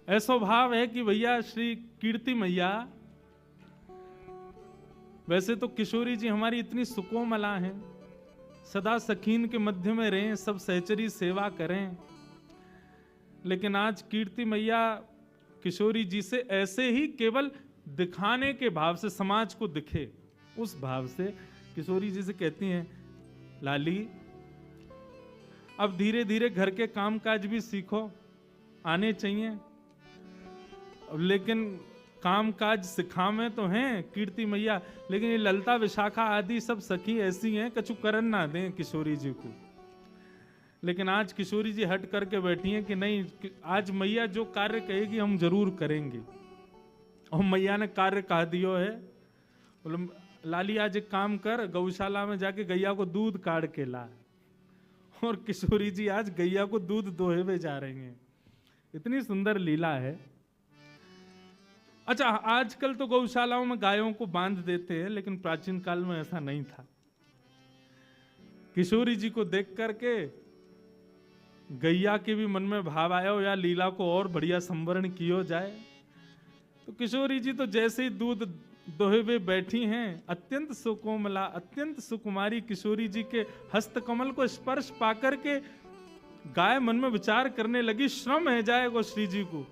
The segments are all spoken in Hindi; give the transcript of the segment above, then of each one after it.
ऐसा भाव है कि भैया श्री कीर्ति मैया, वैसे तो किशोरी जी हमारी इतनी सुकोमला हैं, सदा सखीन के मध्य में रहें, सब सहचरी सेवा करें, लेकिन आज कीर्ति मैया किशोरी जी से ऐसे ही केवल दिखाने के भाव से, समाज को दिखे उस भाव से किशोरी जी से कहती हैं, लाली अब धीरे धीरे घर के कामकाज भी सीखो, आने चाहिए, लेकिन कामकाज सिखावे तो हैं कीर्ति मैया, लेकिन ये ललता विशाखा आदि सब सखी ऐसी हैं कछु करन ना दें किशोरी जी को। लेकिन आज किशोरी जी हट करके बैठी हैं कि नहीं, आज मैया जो कार्य कहेगी हम जरूर करेंगे। और मैया ने कार्य कह दियो है, बोले लाली आज एक काम कर, गौशाला में जाके गैया को दूध काट के ला। और किशोरी जी आज गैया को दूध दोहे में जा रही हैं। इतनी सुंदर लीला है। अच्छा, आजकल तो गौशालाओं में गायों को बांध देते हैं, लेकिन प्राचीन काल में ऐसा नहीं था। किशोरी जी को देख करके गैया के भी मन में भाव आया हो या लीला को और बढ़िया संवरण किया जाए। तो किशोरी जी तो जैसे ही दूध दोहे हुए बैठी हैं, अत्यंत सुकोमला, अत्यंत सुकुमारी किशोरी जी के हस्तकमल को स्पर्श पाकर के गाय मन में विचार करने लगी, श्रम है जाएगा श्री जी को,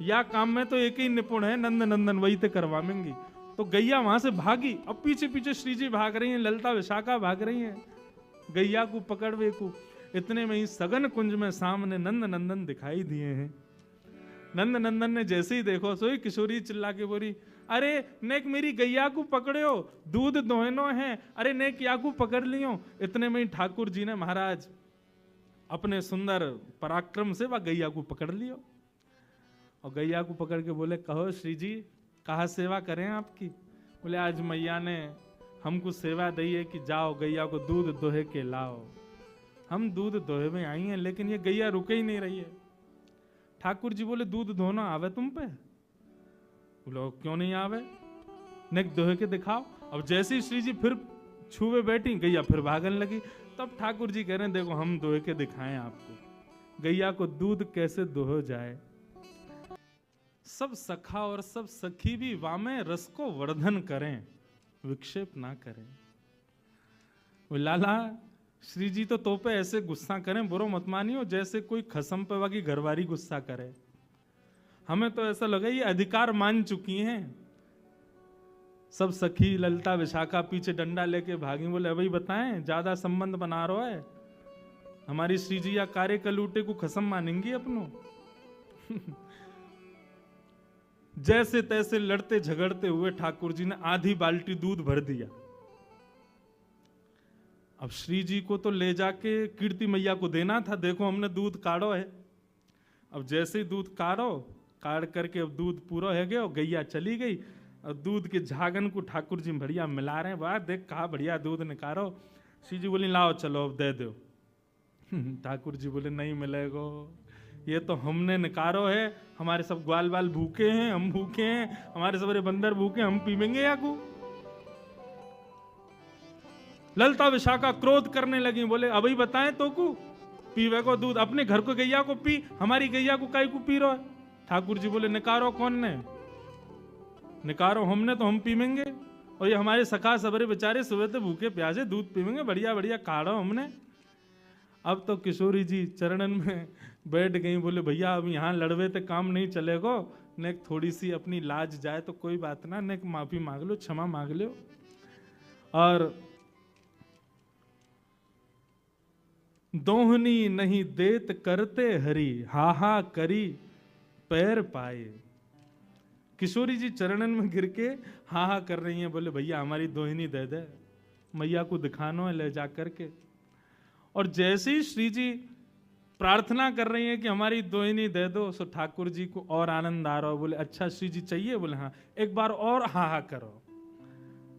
या काम में तो एक ही निपुण है, नंद नंदन वही ते करवाएंगी। तो गैया वहां से भागी, अब पीछे पीछे श्री जी भाग रही हैं, ललता विशाखा भाग रही हैं गैया को पकड़वे को। इतने में ही सघन कुंज में सामने नंद नंदन दिखाई दिए हैं। नंद नंदन ने जैसे ही देखो सोई किशोरी चिल्ला के बोली, अरे नेक मेरी गैया को पकड़ो, दूध दोहनो है, अरे नेक या को पकड़ लियो। इतने में ही ठाकुर जी ने महाराज अपने सुंदर पराक्रम से वह गैया को पकड़ लियो और गैया को पकड़ के बोले, कहो श्री जी कहा सेवा करें आपकी। बोले आज मैया ने हमको सेवा दी है कि जाओ गैया को दूध दोहे के लाओ। हम दूध दोहे में आई हैं, लेकिन ये गैया रुके ही नहीं रही है। ठाकुर जी बोले दूध दोहना आवे तुम पे? बोलो क्यों नहीं आवे, नेक दोहे के दिखाओ। अब जैसे ही श्री जी फिर छुए बैठी, गैया फिर भागने लगी। तब ठाकुर जी कह रहे हैं, देखो हम दोहे के दिखाएं आपको, गैया को दूध कैसे दोहो जाए। सब सखा और सब सखी भी वामे रस को वर्धन करें, विक्षेप ना करें। वो लाला श्री जी तो पे ऐसे गुस्सा करें, बुरो मत मानियो, जैसे कोई खसम पे वाकी घरवारी गुस्सा करे। हमें तो ऐसा लगा ये अधिकार मान चुकी हैं। सब सखी ललता विशाखा पीछे डंडा लेके भागी। बोले भाई बताएं, ज्यादा संबंध बना रहा है, हमारी श्री जी या कार्य कलूटे को खसम मानेंगी अपनों। जैसे तैसे लड़ते झगड़ते हुए ठाकुर जी ने आधी बाल्टी दूध भर दिया। अब श्री जी को तो ले जाके कीर्ति मैया को देना था, देखो हमने दूध काढ़ो है। अब जैसे ही दूध काढ़ करके अब दूध पूरा है गया और गैया चली गई। और दूध के झागन को ठाकुर जी बढ़िया मिला रहे हैं, वाह देख कहा बढ़िया दूध निकालो। श्री जी बोली लाओ चलो अब दे दो। ठाकुर जी बोले नहीं मिलेगो, ये तो हमने निकारो है, हमारे सब ग्वाल बाल भूखे हैं, हम भूखे हैं, हमारे सबरे बंदर भूखे, हम पीवेंगे या को। ललता विशाखा क्रोध करने लगी, बोले अभी बताएं तो को पीवे को दूध, अपने घर को गैया को पी, हमारी गैया को काई को पी रहा है। ठाकुर जी बोले निकारो कौन ने, निकारो हमने तो हम पीवेंगे, और ये हमारे सखा सबरे बेचारे सुबह से भूखे प्यासे दूध पीवेंगे, बढ़िया बढ़िया काढ़ो हमने। अब तो किशोरी जी चरणन में बैठ गई, बोले भैया अब यहाँ लड़वे तो काम नहीं चलेगो, नेक थोड़ी सी अपनी लाज जाए तो कोई बात ना, नेक माफी मांग लो, क्षमा मांग लो। और दोहनी नहीं देत करते हरी, हा करी पैर पाए। किशोरी जी चरणन में गिर के हा कर रही हैं, बोले भैया हमारी दोहिनी दे दे, मैया को दिखानो है ले जा करके। और जैसे ही श्री जी प्रार्थना कर रही हैं कि हमारी दोहिनी दे दो, सो ठाकुर जी को और आनंद आ रहा हो। बोले अच्छा श्री जी चाहिए? बोले हाँ, एक बार और हा करो।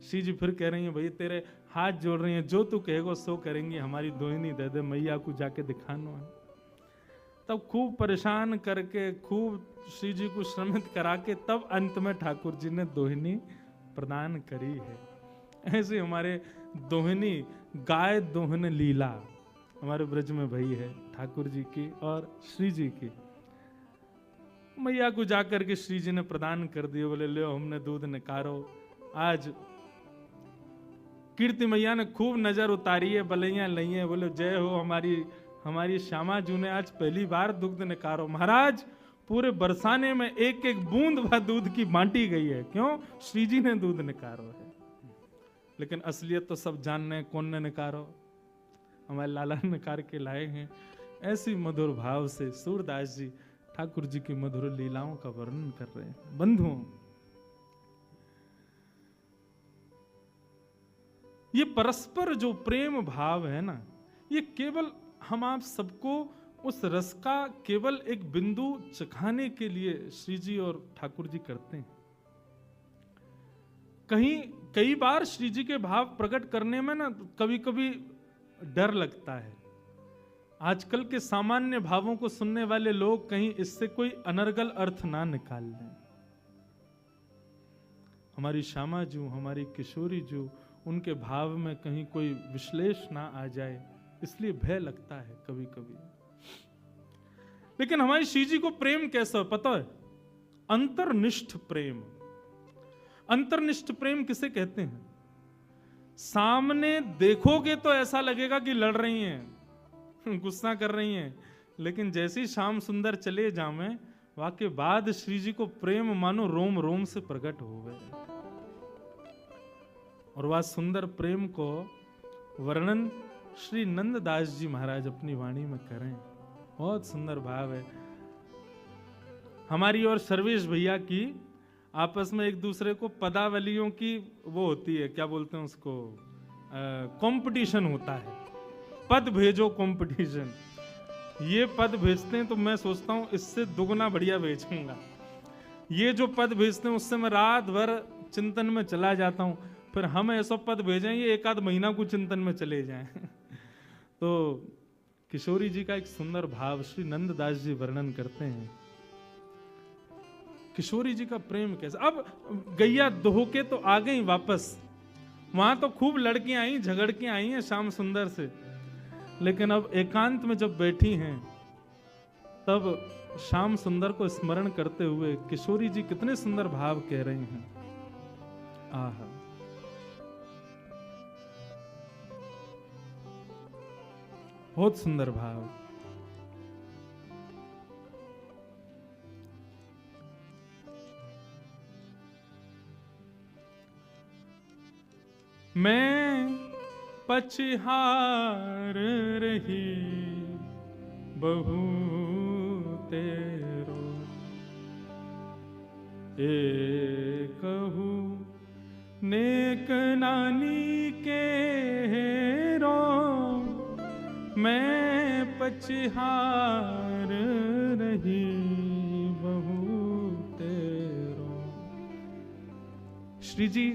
श्री जी फिर कह रही हैं भैया तेरे हाथ जोड़ रही हैं, जो तू कहेगो सो करेंगे, हमारी दोहिनी दे दे, मैया को जाके दिखाना है। तब खूब परेशान करके, खूब श्री जी को श्रमित करा के, तब अंत में ठाकुर जी ने दोहिनी प्रदान करी है। ऐसे हमारे दोहिनी गाय दोहन लीला हमारे ब्रज में भई है ठाकुर जी की और श्री जी की। मैया को जाकर के श्री जी ने प्रदान कर दिए। बोले ले हमने दूध निकारो। आज कीर्ति मैया ने खूब नजर उतारी है, बलैया लई है। बोले जय हो हमारी श्यामा जू ने आज पहली बार दूध निकारो। महाराज पूरे बरसाने में एक एक बूंद भर दूध की बांटी गई है। क्यों? श्री जी ने दूध निकारो है। लेकिन असलियत तो सब जानने कौन ने निकारो, हमारे लाला निकार के लाए हैं। ऐसी मधुर भाव से सूरदास जी ठाकुर जी की मधुर लीलाओं का वर्णन कर रहे हैं। बंधुओं, ये परस्पर जो प्रेम भाव है ना, ये केवल हम आप सबको उस रस का केवल एक बिंदु चखाने के लिए श्री जी और ठाकुर जी करते हैं। कई बार श्री जी के भाव प्रकट करने में ना कभी कभी डर लगता है। आजकल के सामान्य भावों को सुनने वाले लोग कहीं इससे कोई अनर्गल अर्थ ना निकाल लें। हमारी श्यामा जू, हमारी किशोरी जू, उनके भाव में कहीं कोई विश्लेष ना आ जाए, इसलिए भय लगता है कभी कभी। लेकिन हमारी श्री जी को प्रेम कैसा पता है? अंतर्निष्ठ प्रेम। अंतर्निष्ठ प्रेम किसे कहते हैं? सामने देखोगे तो ऐसा लगेगा कि लड़ रही हैं, गुस्सा कर रही हैं, लेकिन जैसे ही श्याम सुंदर चले जावे वाके बाद श्री जी को प्रेम मानो रोम रोम से प्रकट हो गए। और वह सुंदर प्रेम को वर्णन श्री नंददास जी महाराज अपनी वाणी में करें। बहुत सुंदर भाव है। हमारी और सर्वेश भैया की आपस में एक दूसरे को पदावलियों की वो होती है, क्या बोलते हैं उसको, कंपटीशन होता है। पद भेजो कंपटीशन। ये पद भेजते हैं तो मैं सोचता हूं इससे दुगना बढ़िया भेजूंगा। ये जो पद भेजते हैं उससे मैं रात भर चिंतन में चला जाता हूं। फिर हम ऐसा पद भेजें ये एक आध महीना को चिंतन में चले जाएं। तो किशोरी जी का एक सुंदर भाव श्री नंददास जी वर्णन करते हैं। किशोरी जी का प्रेम कैसा। अब गैया दोह के तो आ गई वापस, वहां तो खूब लड़कियां आई, झगड़ के आई हैं श्याम सुंदर से, लेकिन अब एकांत में जब बैठी हैं तब श्याम सुंदर को स्मरण करते हुए किशोरी जी कितने सुंदर भाव कह रही हैं। आहा, बहुत सुंदर भाव। मैं पछहार रही बहू तेरो, कहू नेक नानी के हेरो। मैं पछहार रही बहू तेरो। श्री जी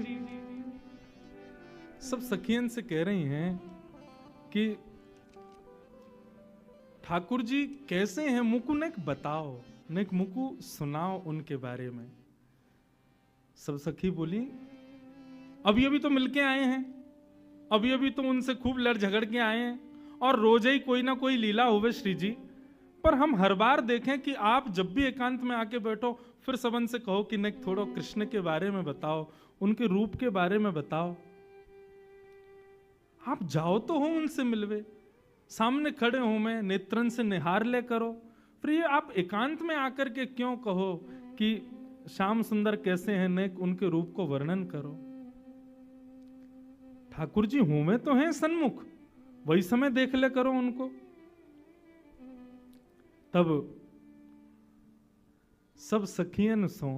सब सखियन से कह रही हैं कि ठाकुर जी कैसे हैं, मुकु नेक बताओ, नेक मुकु सुनाओ उनके बारे में। सब सखी बोली अभी अभी तो मिलके आए हैं, अभी अभी तो उनसे खूब लड़ झगड़ के आए हैं, और रोज ही कोई ना कोई लीला होवे श्री जी। पर हम हर बार देखें कि आप जब भी एकांत में आके बैठो फिर सबन से कहो कि नेक थोड़ा कृष्ण के बारे में बताओ, उनके रूप के बारे में बताओ। आप जाओ तो हो उनसे मिलवे, सामने खड़े हो, मैं नेत्रन से निहार ले करो। फिर ये आप एकांत में आकर के क्यों कहो कि श्याम सुंदर कैसे हैं, नेक उनके रूप को वर्णन करो। ठाकुर जी होमे तो हैं सन्मुख, वही समय देख ले करो उनको। तब सब सखियन सो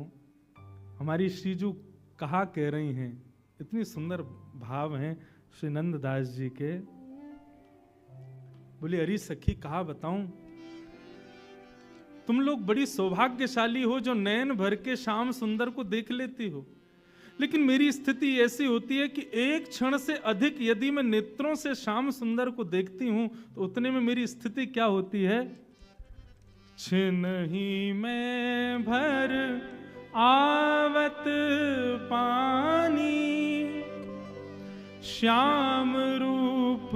हमारी श्रीजू कहा कह रही हैं, इतनी सुंदर भाव हैं श्री नंददास जी के। बोले अरे सखी कहा बताऊं, तुम लोग बड़ी सौभाग्यशाली हो जो नयन भर के श्याम सुंदर को देख लेती हो, लेकिन मेरी स्थिति ऐसी होती है कि एक क्षण से अधिक यदि मैं नेत्रों से श्याम सुंदर को देखती हूं तो उतने में मेरी स्थिति क्या होती है, छिनहि में भर आवत पानी, श्याम रूप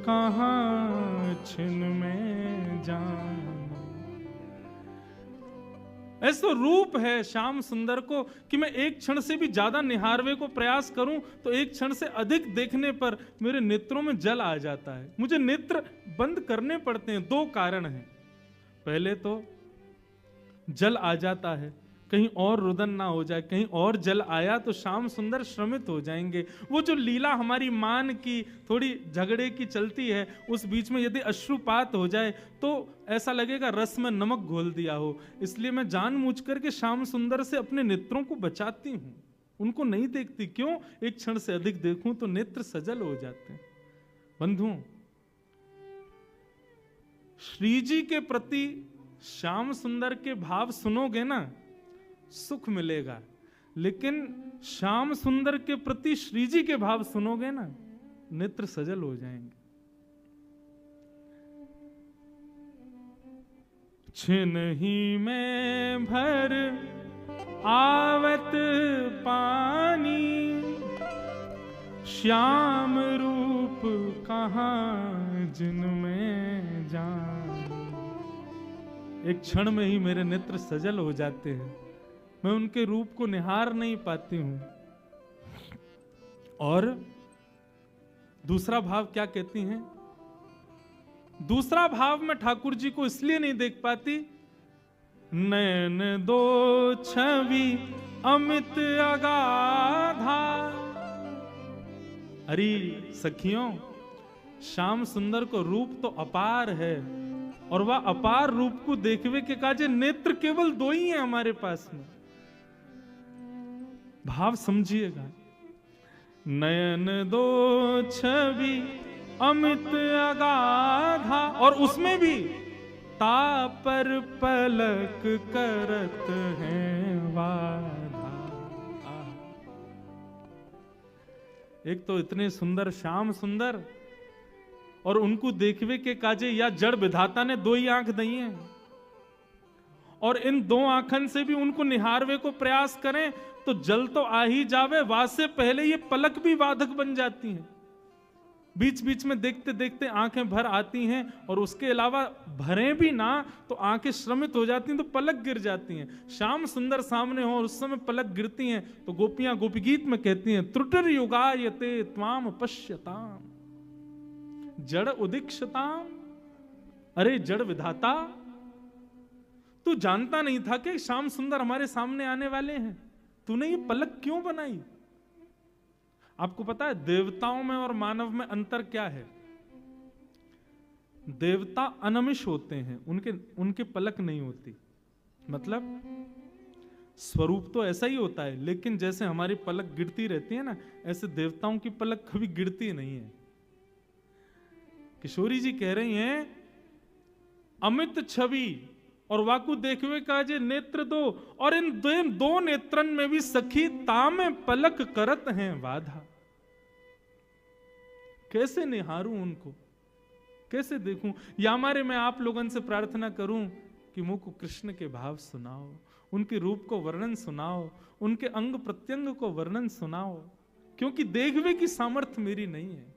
कहाँ छिन में जान। ऐसा रूप है श्याम सुंदर को कि मैं एक क्षण से भी ज्यादा निहारवे को प्रयास करूं तो एक क्षण से अधिक देखने पर मेरे नेत्रों में जल आ जाता है। मुझे नेत्र बंद करने पड़ते हैं। दो कारण हैं। पहले तो जल आ जाता है, कहीं और रुदन ना हो जाए, कहीं और जल आया तो श्याम सुंदर श्रमित हो जाएंगे। वो जो लीला हमारी मान की थोड़ी झगड़े की चलती है, उस बीच में यदि अश्रुपात हो जाए तो ऐसा लगेगा रस में नमक घोल दिया हो। इसलिए मैं जानबूझ करके श्याम सुंदर से अपने नेत्रों को बचाती हूं, उनको नहीं देखती। क्यों? एक क्षण से अधिक देखूं तो नेत्र सजल हो जाते हैं। बंधुओं, श्री जी के प्रति श्याम सुंदर के भाव सुनोगे ना, सुख मिलेगा। लेकिन श्याम सुंदर के प्रति श्री जी के भाव सुनोगे ना, नेत्र सजल हो जाएंगे। छिन ही में भर आवत पानी, श्याम रूप कहाँ जिनमें जान। एक क्षण में ही मेरे नेत्र सजल हो जाते हैं, मैं उनके रूप को निहार नहीं पाती हूं। और दूसरा भाव क्या कहती हैं? दूसरा भाव मैं ठाकुर जी को इसलिए नहीं देख पाती, नयन दो छवि अमित अगाधा। अरे सखियों, श्याम सुंदर को रूप तो अपार है, और वह अपार रूप को देखवे के काजे नेत्र केवल दो ही हैं हमारे पास में। भाव समझिएगा। नयन दो छवि अमित अगाधा, और उसमें भी तापर पलक करत हैं बाधा। एक तो इतने सुंदर श्याम सुंदर, और उनको देखवे के काजे या जड़ विधाता ने दो ही आंख दी हैं, और इन दो आंखन से भी उनको निहारवे को प्रयास करें तो जल तो आ ही जावे, वासे पहले ये पलक भी बाधक बन जाती हैं। बीच बीच में देखते देखते आंखें भर आती हैं, और उसके अलावा भरे भी ना तो आंखें श्रमित हो जाती हैं, तो पलक गिर जाती हैं। श्याम सुंदर सामने हो और उस समय पलक गिरती हैं तो गोपियां गोपी गीत में कहती हैं, त्रुटिर युगायते त्वाम पश्यताम जड़ उदीक्षताम। अरे जड़ विधाता, तू जानता नहीं था कि श्याम सुंदर हमारे सामने आने वाले हैं? तूने ये पलक क्यों बनाई? आपको पता है देवताओं में और मानव में अंतर क्या है? देवता अनमिष होते हैं, उनके पलक नहीं होती। मतलब स्वरूप तो ऐसा ही होता है, लेकिन जैसे हमारी पलक गिरती रहती है ना, ऐसे देवताओं की पलक कभी गिरती नहीं है। किशोरी जी कह रही हैं, अमित छवि और वाकु देखवे काजे नेत्र दो, और इन दो नेत्रन में भी सखी तामे पलक करत हैं बाधा। कैसे निहारूं उनको, कैसे देखूं? या हमारे मैं आप लोगों से प्रार्थना करूं कि मुझको कृष्ण के भाव सुनाओ, उनके रूप को वर्णन सुनाओ, उनके अंग प्रत्यंग को वर्णन सुनाओ, क्योंकि देखवे की सामर्थ्य मेरी नहीं है।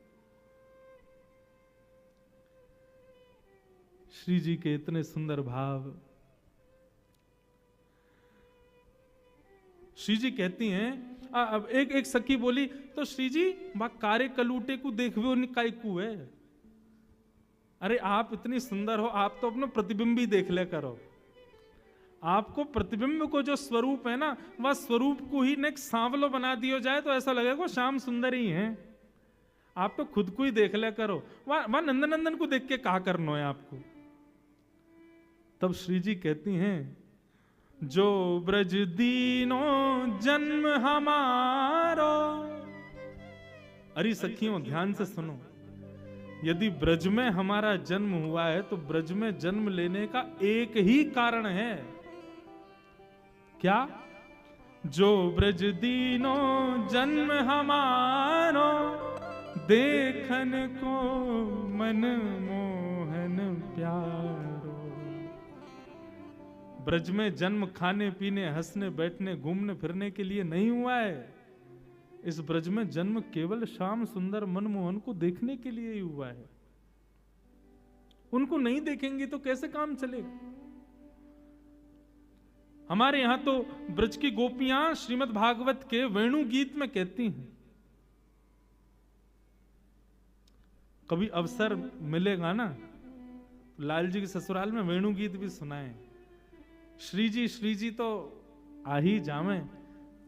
श्री जी के इतने सुंदर भाव। श्री जी कहती हैं, अब एक सखी बोली, तो श्री जी बा कारे कलूटे को देखवे निकाय को है। अरे आप इतनी सुंदर हो, आप तो अपना प्रतिबिंब ही देख ले करो। आपको प्रतिबिंब को जो स्वरूप है ना, वह स्वरूप को ही ने सांवलो बना दिया जाए तो ऐसा लगेगा श्याम सुंदर ही हैं। आप तो खुद को ही देख ले करो। वह नंदनंदन को देख के कहा करना है आपको। तब श्री जी कहती हैं, जो ब्रज दीनो जन्म हमारो। अरे सखियों ध्यान से सुनो, यदि ब्रज में हमारा जन्म हुआ है तो ब्रज में जन्म लेने का एक ही कारण है। क्या? जो ब्रज दीनो जन्म हमारो, देखन को मन मोहन प्यारो। ब्रज में जन्म खाने पीने हंसने बैठने घूमने फिरने के लिए नहीं हुआ है। इस ब्रज में जन्म केवल श्याम सुंदर मनमोहन को देखने के लिए ही हुआ है। उनको नहीं देखेंगे तो कैसे काम चलेगा? हमारे यहां तो ब्रज की गोपियां श्रीमद् भागवत के वेणु गीत में कहती हैं। कभी अवसर मिलेगा ना, लाल जी के ससुराल में वेणु गीत भी सुनाए। श्री जी तो आ ही जावे।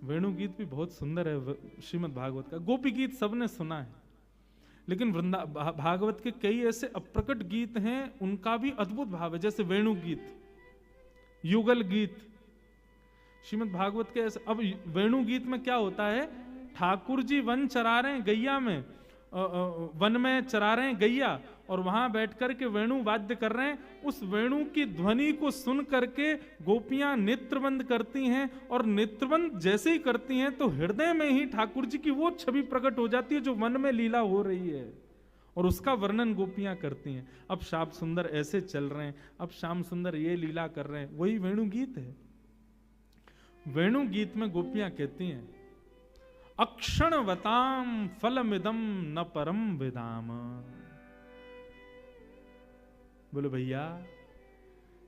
वेणु गीत भी बहुत सुंदर है श्रीमद् भागवत का। गोपी गीत सबने सुना है, लेकिन भागवत के कई ऐसे अप्रकट गीत हैं, उनका भी अद्भुत भाव है। जैसे वेणु गीत, युगल गीत, श्रीमद् भागवत के ऐसे। अब वेणु गीत में क्या होता है, ठाकुर जी वन चरा रहे हैं गैया में, वन में चरा रहे हैं गैया, और वहां बैठ करके वेणु वाद्य कर रहे हैं। उस वेणु की ध्वनि को सुन करके गोपियां नेत्रबंद करती हैं, और नेत्रबंद जैसे ही करती हैं तो हृदय में ही ठाकुर जी की वो छवि प्रकट हो जाती है जो वन में लीला हो रही है, और उसका वर्णन गोपियां करती हैं। अब श्याम सुंदर ऐसे चल रहे हैं, अब श्याम सुंदर ये लीला कर रहे हैं, वही वेणु गीत है। वेणु गीत में गोपियां कहती हैं, अक्षणवताम फलमिदम न परम विदाम। बोले भैया,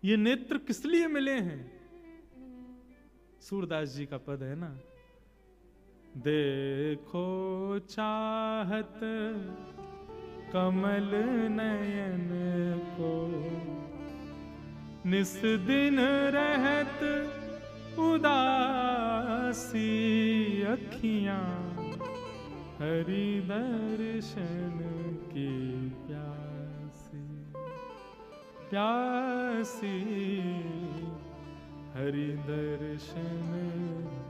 ये नेत्र किस लिए मिले हैं? सूरदास जी का पद है ना, देखो चाहत कमल नयन को, निस दिन रहत उदासी अखियां, हरि दर्शन की प्यासी प्यासी, हरि दर्शन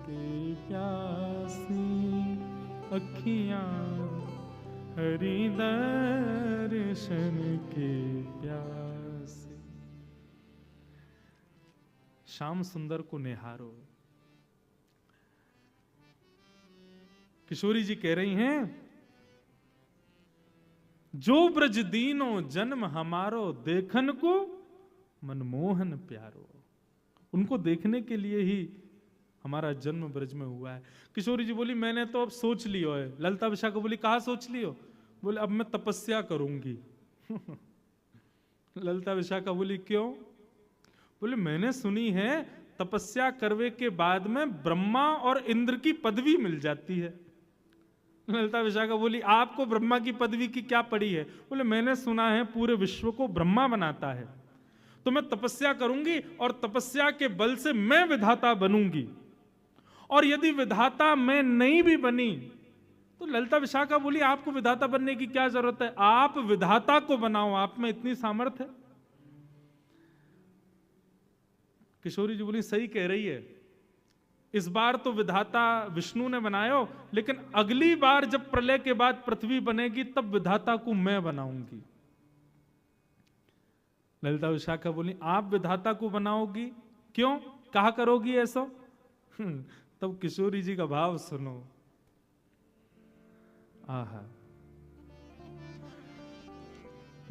की प्यासी अखियां, हरि दर्शन की प्यासी। श्याम सुंदर को निहारो। किशोरी जी कह रही हैं, जो ब्रज दीनो जन्म हमारो, देखन को मनमोहन प्यारो। उनको देखने के लिए ही हमारा जन्म ब्रज में हुआ है। किशोरी जी बोली, मैंने तो अब सोच लियो है। ललिता विशाखा बोली, कहा सोच लियो? बोले, अब मैं तपस्या करूंगी। ललिता विशाखा बोली, क्यों? बोले, मैंने सुनी है तपस्या करने के बाद में ब्रह्मा और इंद्र की पदवी मिल जाती है। ललिता विशाखा बोली, आपको ब्रह्मा की पदवी की क्या पड़ी है? बोले, मैंने सुना है पूरे विश्व को ब्रह्मा बनाता है, तो मैं तपस्या करूंगी और तपस्या के बल से मैं विधाता बनूंगी। और यदि विधाता मैं नहीं भी बनी, तो ललिता विशाखा बोली, आपको विधाता बनने की क्या जरूरत है? आप विधाता को बनाओ, आप में इतनी सामर्थ्य है। किशोरी जी बोली, सही कह रही है, इस बार तो विधाता विष्णु ने बनायो, लेकिन अगली बार जब प्रलय के बाद पृथ्वी बनेगी तब विधाता को मैं बनाऊंगी। ललिता विशाखा बोली, आप विधाता को बनाओगी? क्यों, कहा करोगी ऐसा? तब किशोरी जी का भाव सुनो। आहा,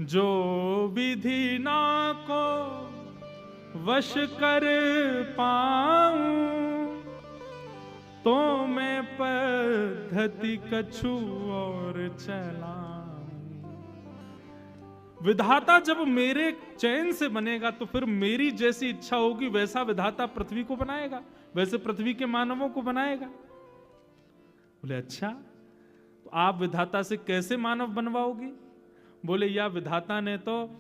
जो विधि ना को वश कर पाऊं, तो मैं पद्धति कछु और चलाऊं। विधाता जब मेरे चैन से बनेगा तो फिर मेरी जैसी इच्छा होगी वैसा विधाता पृथ्वी को बनाएगा, वैसे पृथ्वी के मानवों को बनाएगा। बोले, अच्छा, तो आप विधाता से कैसे मानव बनवाओगी? बोले, या विधाता ने तो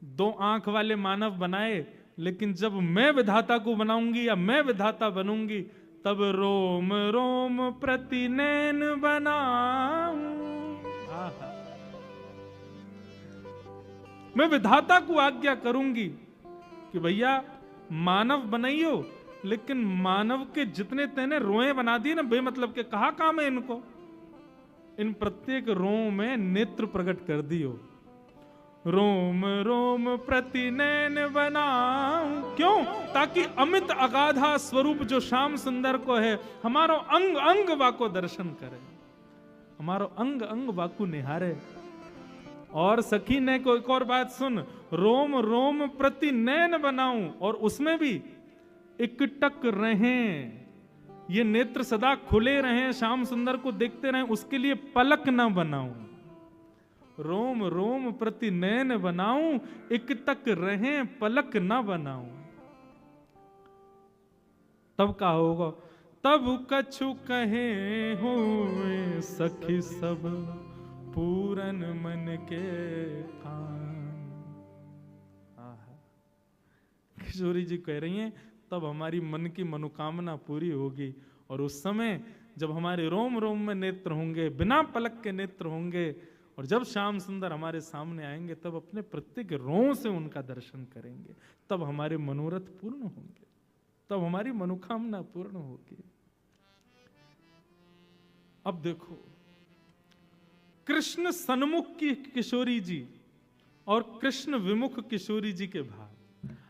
2 आंख वाले मानव बनाए, लेकिन जब मैं विधाता को बनाऊंगी या मैं विधाता बनूंगी, तब रोम रोम प्रति नैन बनाऊं। मैं विधाता को आज्ञा करूंगी कि भैया मानव बनाइयो, लेकिन मानव के जितने तेने रोए बना दिए ना बेमतलब के, कहा काम है इनको, इन प्रत्येक रोम में नेत्र प्रकट कर दियो। रोम रोम प्रति नैन बनाऊं, क्यों? ताकि अमित अगाधा स्वरूप जो श्याम सुंदर को है, हमारो अंग अंग वाको दर्शन करे, हमारो अंग अंग वाको निहारे। और सखी ने को एक और बात सुन, रोम रोम प्रति नैन बनाऊं, और उसमें भी इकटक रहें, ये नेत्र सदा खुले रहें, श्याम सुंदर को देखते रहें, उसके लिए पलक न बनाऊं। रोम रोम प्रति नैन बनाऊं, इकटक रहें पलक न बनाऊं। तब का होगा, तब कछु कहे हुए सखी सब पूरन मन के ठान। किशोरी जी कह रही हैं तब हमारी मन की मनोकामना पूरी होगी, और उस समय जब हमारे रोम रोम में नेत्र होंगे, बिना पलक के नेत्र होंगे, और जब श्याम सुंदर हमारे सामने आएंगे तब अपने प्रत्येक रों से उनका दर्शन करेंगे, तब हमारे मनोरथ पूर्ण होंगे, तब हमारी मनोकामना पूर्ण होगी। अब देखो, कृष्ण सन्मुख की किशोरी जी और कृष्ण विमुख किशोरी जी के भाव।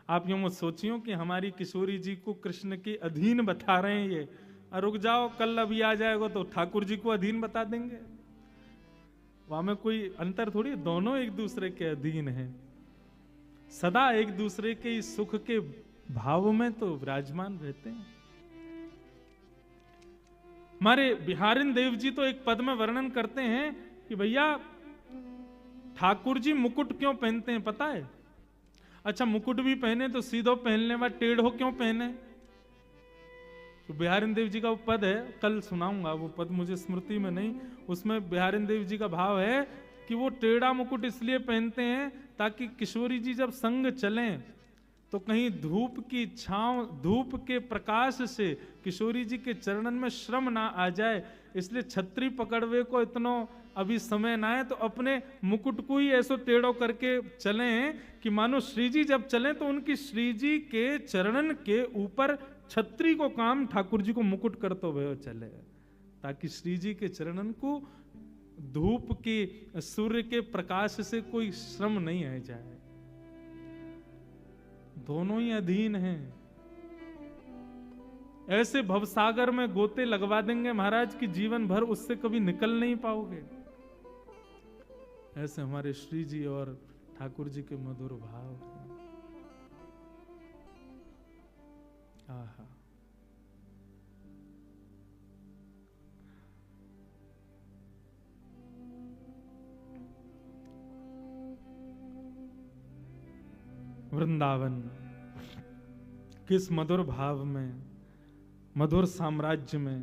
आप यूं मत सोचियो कि हमारी किशोरी जी को कृष्ण के अधीन बता रहे हैं ये, रुक जाओ कल अभी आ जाएगा तो ठाकुर जी को अधीन बता देंगे। वहां में कोई अंतर थोड़ी, दोनों एक दूसरे के अधीन हैं, सदा एक दूसरे के सुख के भाव में तो विराजमान रहते हैं। हमारे बिहारिन देव जी तो एक पद में वर्णन करते हैं कि भैया ठाकुर जी मुकुट क्यों पहनते हैं पता है? अच्छा, मुकुट भी पहने तो सीधो पहनने व टेढ़ो क्यों पहने? तो बिहारिन देव जी का वो पद है, कल सुनाऊंगा, वो पद मुझे स्मृति में नहीं, उसमें बिहारिन देव जी का भाव है कि वो टेढ़ा मुकुट इसलिए पहनते हैं ताकि किशोरी जी जब संग चलें तो कहीं धूप की छांव, धूप के प्रकाश से किशोरी जी के चरणन में श्रम ना आ जाए, इसलिए छतरी पकड़वे को इतना अभी समय ना है, तो अपने मुकुट को ही ऐसो टेढ़ो करके चलें कि मानो श्री जी जब चलें तो उनकी श्री जी के चरणन के ऊपर छतरी को काम ठाकुर जी को मुकुट करते हुए चले, ताकि श्री जी के चरणन को धूप की, सूर्य के प्रकाश से कोई श्रम नहीं आ जाए। दोनों ही अधीन हैं। ऐसे भवसागर में गोते लगवा देंगे महाराज कि जीवन भर उससे कभी निकल नहीं पाओगे। ऐसे हमारे श्री जी और ठाकुर जी के मधुर भाव हैं। आहा, वृंदावन किस मधुर भाव में, मधुर साम्राज्य में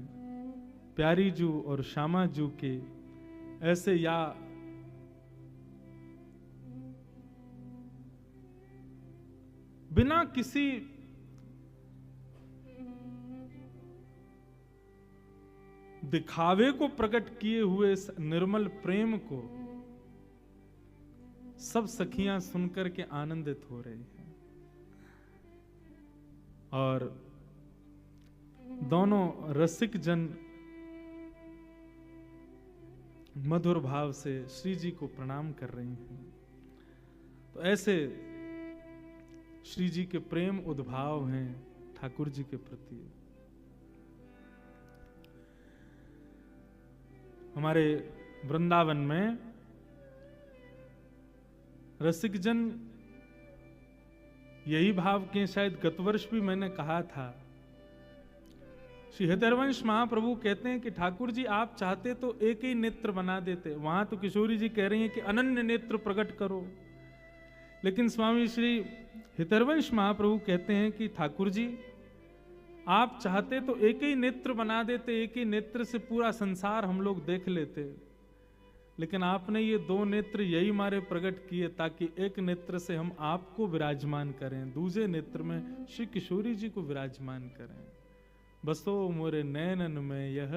प्यारी जू और श्यामा जू के ऐसे, या बिना किसी दिखावे को प्रकट किए हुए इस निर्मल प्रेम को सब सखियां सुनकर के आनंदित हो रही हैं, और दोनों रसिक जन मधुर भाव से श्री जी को प्रणाम कर रही हैं। तो ऐसे श्री जी के प्रेम उद्भाव हैं ठाकुर जी के प्रति। हमारे वृंदावन में रसिक जन यही भाव के, शायद गत वर्ष भी मैंने कहा था, श्री हृदयवंश महाप्रभु कहते हैं कि ठाकुर जी आप चाहते तो एक ही नेत्र बना देते, वहां तो किशोरी जी कह रही हैं कि अनन्य नेत्र प्रकट करो, लेकिन स्वामी श्री हृदयवंश महाप्रभु कहते हैं कि ठाकुर जी आप चाहते तो एक ही नेत्र बना देते, एक ही नेत्र से पूरा संसार हम लोग देख लेते, लेकिन आपने ये दो नेत्र यही मारे प्रकट किए ताकि एक नेत्र से हम आपको विराजमान करें, दूसरे नेत्र में श्री किशोरी जी को विराजमान करें। बसो मोरे नैनन में यह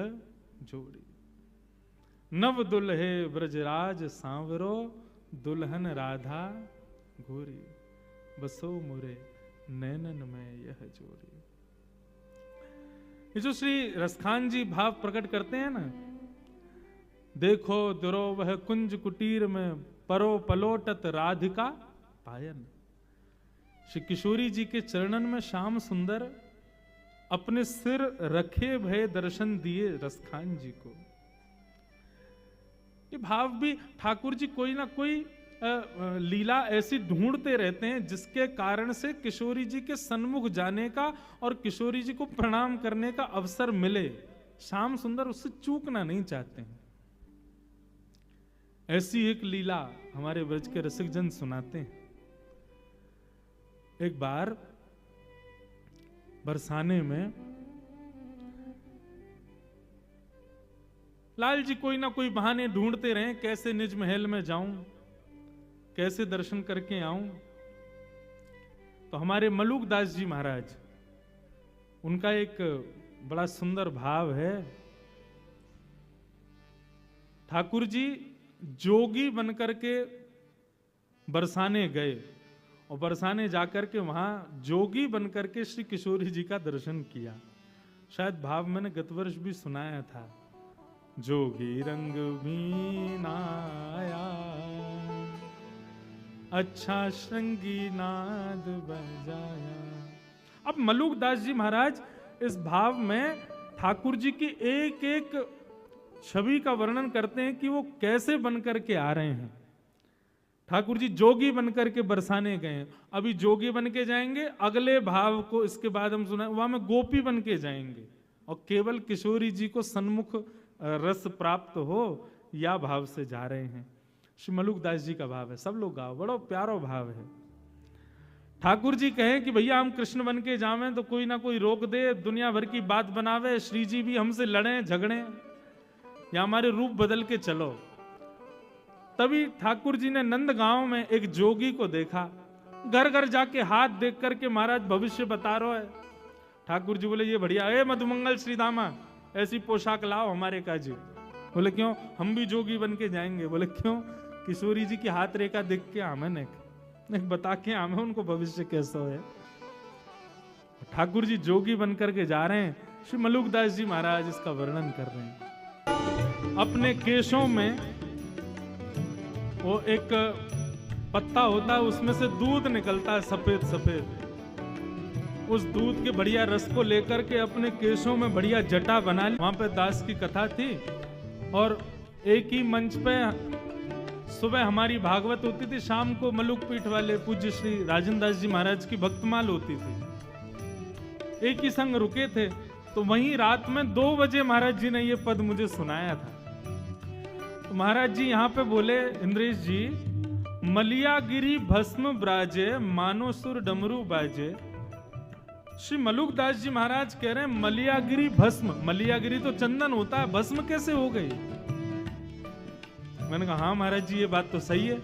जोड़ी, नव दुल्हे ब्रजराज सांवरो, दुल्हन राधा गोरी, बसो मोरे नैनन में यह जोड़ी। ये जो श्री रसखान जी भाव प्रकट करते हैं ना, देखो दुरो वह कुंज कुटीर में परो पलोटत राधिका पायन। श्री किशोरी जी के चरणन में श्याम सुंदर अपने सिर रखे भय दर्शन दिए रसखान जी को। ये भाव भी ठाकुर जी कोई ना कोई लीला ऐसी ढूंढते रहते हैं जिसके कारण से किशोरी जी के सन्मुख जाने का और किशोरी जी को प्रणाम करने का अवसर मिले। श्याम सुंदर उससे चूकना नहीं चाहते हैं। ऐसी एक लीला हमारे ब्रज के रसिक जन सुनाते हैं। एक बार बरसाने में लाल जी कोई ना कोई बहाने ढूंढते रहे, कैसे निज महल में जाऊं, कैसे दर्शन करके आऊं। तो हमारे मलुक दास जी महाराज, उनका एक बड़ा सुंदर भाव है। ठाकुर जी जोगी बनकर के बरसाने गए और बरसाने जाकर के वहां जोगी बनकर के श्री किशोरी जी का दर्शन किया। शायद भाव मैंने गत वर्ष भी सुनाया था, जोगी रंग मीनाया अच्छा श्रृंगी नाद बजाया। अब मलुक दास जी महाराज इस भाव में ठाकुर जी की एक एक छवि का वर्णन करते हैं कि वो कैसे बनकर के आ रहे हैं। ठाकुर जी जोगी बनकर के बरसाने गए, अभी जोगी बन के जाएंगे, अगले भाव को इसके बाद हम सुना वहां में गोपी बन के जाएंगे और केवल किशोरी जी को सन्मुख रस प्राप्त हो, या भाव से जा रहे हैं। श्री मलुक दास जी का भाव है, सब लोग गाओ, बड़ा प्यारा भाव है। ठाकुर जी कहें कि भैया हम कृष्ण बन के जावें तो कोई ना कोई रोक दे, दुनिया भर की बात बनावे, श्री जी भी हमसे लड़े झगड़े, या हमारे रूप बदल के चलो। तभी ठाकुर जी ने नंदगांव में एक जोगी को देखा, घर घर जाके हाथ देख करके महाराज भविष्य बता रहा है। ठाकुर जी बोले ये बढ़िया है, मधुमंगल श्रीदामा ऐसी पोशाक लाओ हमारे काजी। बोले क्यों, हम भी जोगी बन के जाएंगे। बोले क्यों, किशोरी जी की हाथ रेखा देख के आमे ने बता के आमे उनको भविष्य कैसा है। ठाकुर जी जोगी बनकर के जा रहे हैं, श्री मलुक दास जी महाराज इसका वर्णन कर रहे हैं। अपने केशों में वो एक पत्ता होता है, उसमें से दूध निकलता है सफेद सफेद, उस दूध के बढ़िया रस को लेकर के अपने केशों में बढ़िया जटा बना ली। वहां पे दास की कथा थी और एक ही मंच पे सुबह हमारी भागवत होती थी, शाम को मलुक पीठ वाले पूज्य श्री राजन दास जी महाराज की भक्तमाल होती थी। एक ही संग रुके थे, तो वहीं रात में 2 बजे महाराज जी ने ये पद मुझे सुनाया था। तो महाराज जी यहाँ पे बोले, इंद्रेश जी, मलियागिरी भस्म ब्राजे मानो सुर डमरू बाजे। श्री मलुक दास जी महाराज कह रहे हैं मलियागिरी भस्म, मलियागिरी तो चंदन होता है, भस्म कैसे हो गई। मैंने कहा हाँ महाराज जी ये बात तो सही है,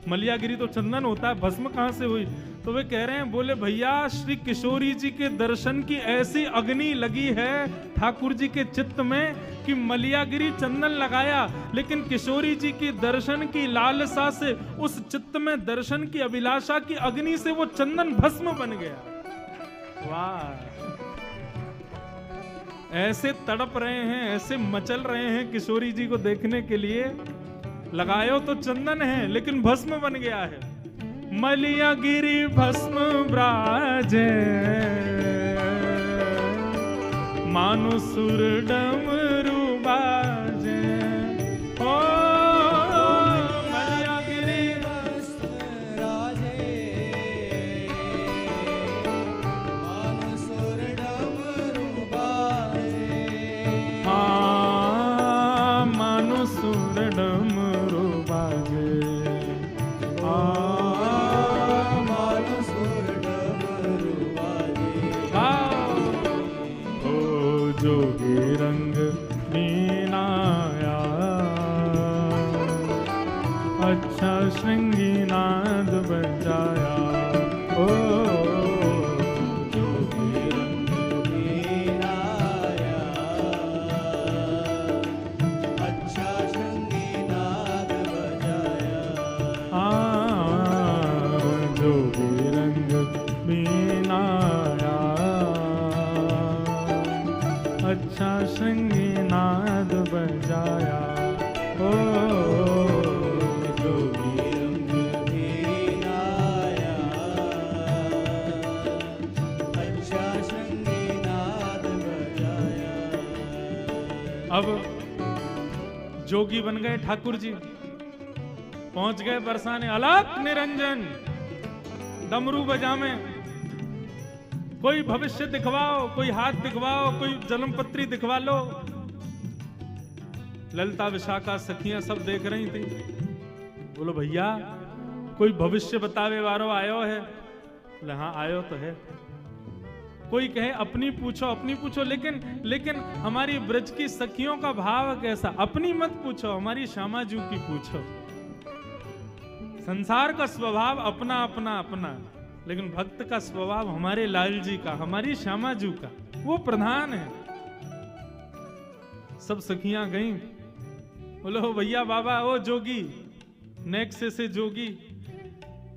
मलियागिरी तो चंदन होता है, भस्म कहां से हुई। तो वे कह रहे हैं, बोले भैया श्री किशोरी जी के दर्शन की ऐसी अग्नि लगी है ठाकुर जी के चित्त में कि मलियागिरी चंदन लगाया, लेकिन किशोरी जी की दर्शन की लालसा से, उस चित्त में दर्शन की अभिलाषा की अग्नि से वो चंदन भस्म बन गया। वाह, ऐसे तड़प रहे हैं, ऐसे मचल रहे हैं किशोरी जी को देखने के लिए, लगायो तो चंदन है लेकिन भस्म बन गया है। मलियागिरी भस्म ब्राजे मानो सुर डमरू बाजे। ओ मलियागिरी भस्म ब्राजे मानो सुर डमरू बाजे। हाँ मानो सुर डमरू बाजे, जोगी रंग मीनाया अच्छा श्रृंगी नाद बजाया। ओ जोगी रंग मीनाया अच्छा श्रृंगी नाद बजाया। जोगी रंग मीनाया अच्छा श्रृंगी नाद बजाया। ओ जोगी रंग मीनाया अच्छा श्रृंगी नाद बजाया। अब जोगी बन गए ठाकुर जी, पहुंच गए बरसाने, अलग निरंजन डमरू बजावे, कोई भविष्य दिखवाओ, कोई हाथ दिखवाओ, कोई जन्मपत्री दिखवा लो। ललिता विशाखा सखियां सब देख रही थी। बोलो भैया कोई भविष्य बतावे वारो आयो है। बोले हाँ आयो तो है। कोई कहे अपनी पूछो, लेकिन हमारी ब्रज की सखियों का भाव कैसा? अपनी मत पूछो, हमारी श्यामा जी की पूछो। संसार का स्वभाव अपना अपना अपना, लेकिन भक्त का स्वभाव हमारे लाल जी का, हमारी श्यामा जी का, वो प्रधान है। सब सखियां गई, बोलो भैया बाबा ओ जोगी, नेक्स्ट से जोगी,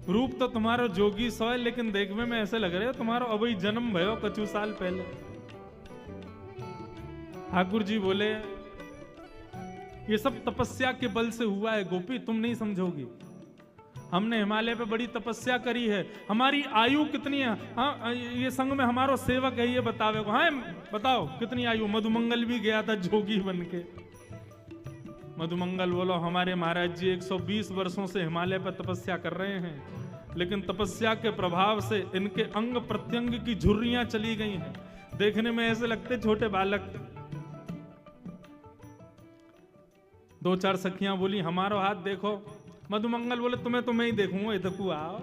रूप तो तुम्हारो जोगी सो है, लेकिन देखने में ऐसे लग रहे हो तुम्हारो अभी जन्म भयो कछु साल पहले। ठाकुर जी बोले ये सब तपस्या के बल से हुआ है गोपी, तुम नहीं समझोगी। हमने हिमालय पे बड़ी तपस्या करी है। हमारी आयु कितनी है? हाँ, ये संग में हमारो सेवक है, ये बतावे को। हाँ बताओ कितनी आयु? मधुमंगल भी गया था जोगी बन के। मधुमंगल बोलो हमारे महाराज जी 120 वर्षों से हिमालय पर तपस्या कर रहे हैं, लेकिन तपस्या के प्रभाव से इनके अंग प्रत्यंग की झुर्रियां चली गई हैं, देखने में ऐसे लगते छोटे बालक। दो चार सखियां बोली हमारो हाथ देखो। मधुमंगल बोले तुम्हें तो मैं ही देखूंगा, इधर आओ,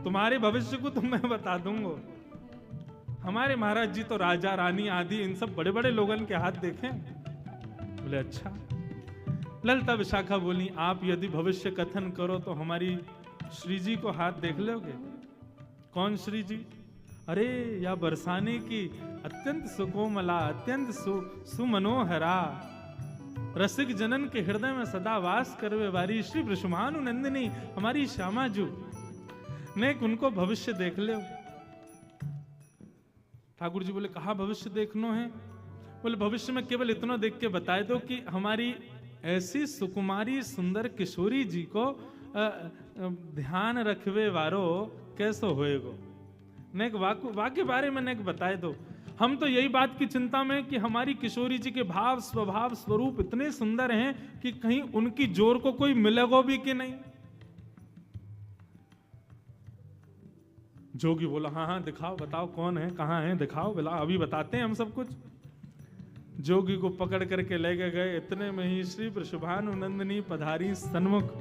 तुम्हारे भविष्य को तो मैं बता दूंगा। हमारे महाराज जी तो राजा रानी आदि इन सब बड़े बड़े लोगों के हाथ देखें। बोले अच्छा। ललिता विशाखा बोली आप यदि भविष्य कथन करो तो हमारी श्री जी को हाथ देख लोगे। कौन श्री जी? अरे या बरसाने की अत्यंत सुकोमला, अत्यंत सुमनोहरा, रसिक जनन के हृदय में सदा वास करवे वारी श्री वृषभानु नंदिनी हमारी श्यामा जू ने उनको भविष्य देख लो। ठाकुर जी बोले कहा भविष्य देखनो है? बोले भविष्य में केवल इतना देख के बताए दो कि हमारी ऐसी सुकुमारी सुंदर किशोरी जी को ध्यान रखवे वारो कैसो होएगो। नेक वाक्य बारे में नेक बताए दो। हम तो यही बात की चिंता में कि हमारी किशोरी जी के भाव स्वभाव स्वरूप इतने सुंदर हैं कि कहीं उनकी जोर को कोई मिलेगा भी कि नहीं। जोगी बोला हाँ हाँ दिखाओ, बताओ कौन है, कहाँ है, दिखाओ, बोला अभी बताते हैं हम सब कुछ। जोगी को पकड़ करके लेके गए। इतने में ही श्री वृषभानु नंदिनी पधारी सन्मुख,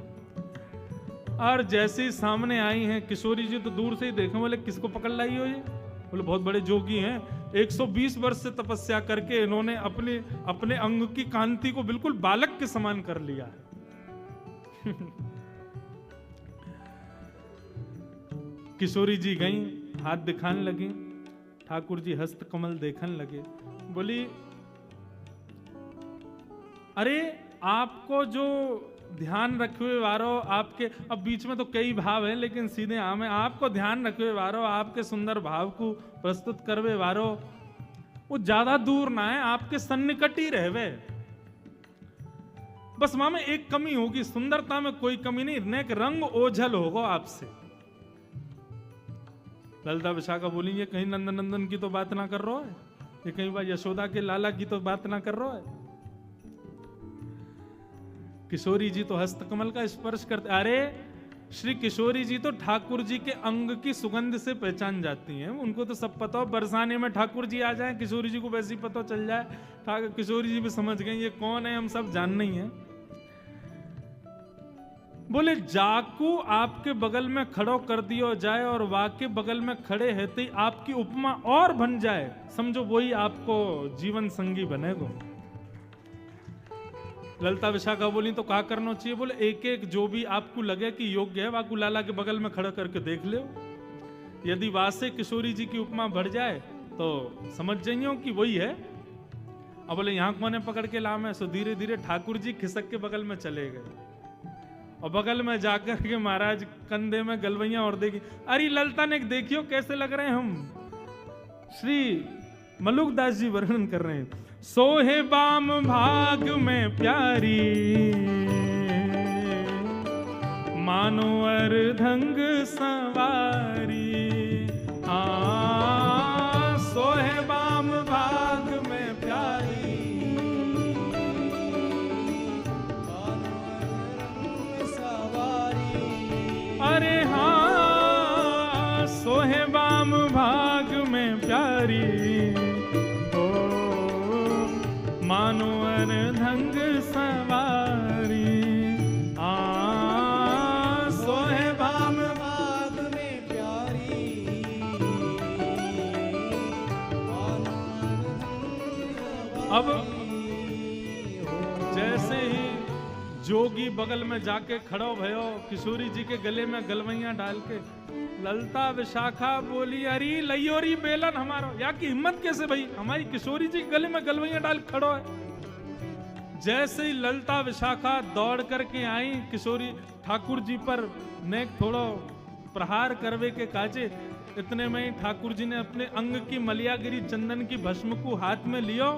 और जैसे ही सामने आई हैं किशोरी जी तो दूर से ही देखे। बोले किसको पकड़ लाई हो ये? बोले बहुत बड़े जोगी हैं, 120 वर्ष से तपस्या करके इन्होंने अपने अंग की कांति को बिल्कुल बालक के समान कर लिया है। किशोरी जी गई, हाथ दिखाने लगी। ठाकुर जी हस्त कमल देखने लगे। बोली अरे आपको जो ध्यान रखवे वारो, आपके अब बीच में तो कई भाव हैं लेकिन सीधे आम है, आपको ध्यान रखवे वारो, आपके सुंदर भाव को प्रस्तुत करवे वारो वो ज्यादा दूर ना है, आपके सन्निकट ही रहवे। बस वहां में एक कमी होगी, सुंदरता में कोई कमी नहीं, नेक रंग ओझल होगा आपसे। ललिता विशाखा बोली ये कहीं नंदन नंदन की तो बात ना कर रहा है, ये कहीं बार यशोदा के लाला की तो बात ना कर रहा है। किशोरी जी तो हस्तकमल का स्पर्श करते। अरे श्री किशोरी जी तो ठाकुर जी के अंग की सुगंध से पहचान जाती हैं, उनको तो सब पता हो। बरसाने में ठाकुर जी आ जाए, किशोरी जी को वैसे ही पता चल जाए। किशोरी जी भी समझ गए ये कौन है, हम सब जानना ही है। बोले जाकू आपके बगल में खड़ो कर दियो जाए और वाके बगल में खड़े रहते ही आपकी उपमा और बन जाए, समझो वही आपको जीवन संगी बनेगा। ललिता विशाखा बोली तो क्या करना चाहिए? बोले एक एक जो भी आपको लगे कि योग्य है वाकू लाला के बगल में खड़ा करके देख लो। यदि वासे किशोरी जी की उपमा बढ़ जाए तो समझ जाइए कि वही है। अब बोले यहाँ कोने पकड़ के लाम है, सो धीरे धीरे ठाकुर जी खिसक के बगल में चले गए और बगल में जाकर के महाराज कंधे में गलवैया और देखी। अरे ललिता ने देखियो कैसे लग रहे हैं हम। श्री मलुकदास जी वर्णन कर रहे हैं, सोहे बाम भाग में प्यारी, मानो अर्धंग सवारी। सोहे बाम भाग में प्यारी, मानो अर्धंग सवारी। अरे हाँ सोहे बाम भाग में प्यारी, मानो अर्धंग सवारी। सोहे बाम भाग में प्यारी, अब जैसे ही जोगी बगल में जाके खड़ो भयो, किशोरी जी के गले में गलवैया डाल के, ललता विशाखा बोली अरे लयोरी बेलन हमारो, या की हिम्मत कैसे भाई, हमारी किशोरी जी के गले में गलवैया डाल खड़ो है। जैसे ही ललता विशाखा दौड़ करके आई किशोरी ठाकुर जी पर नेक थोड़ो प्रहार करवे के काजे, इतने में ही ठाकुर जी ने अपने अंग की मलियागिरी चंदन की भस्म को हाथ में लियो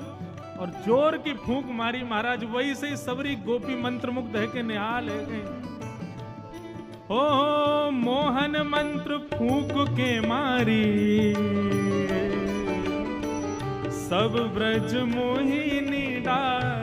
और जोर की फूंक मारी। महाराज वही से ही सबरी गोपी मंत्र मुग्ध है के निहाल है गई। हो मोहन मंत्र फूंक के मारी, सब ब्रज मोहिनी डाल,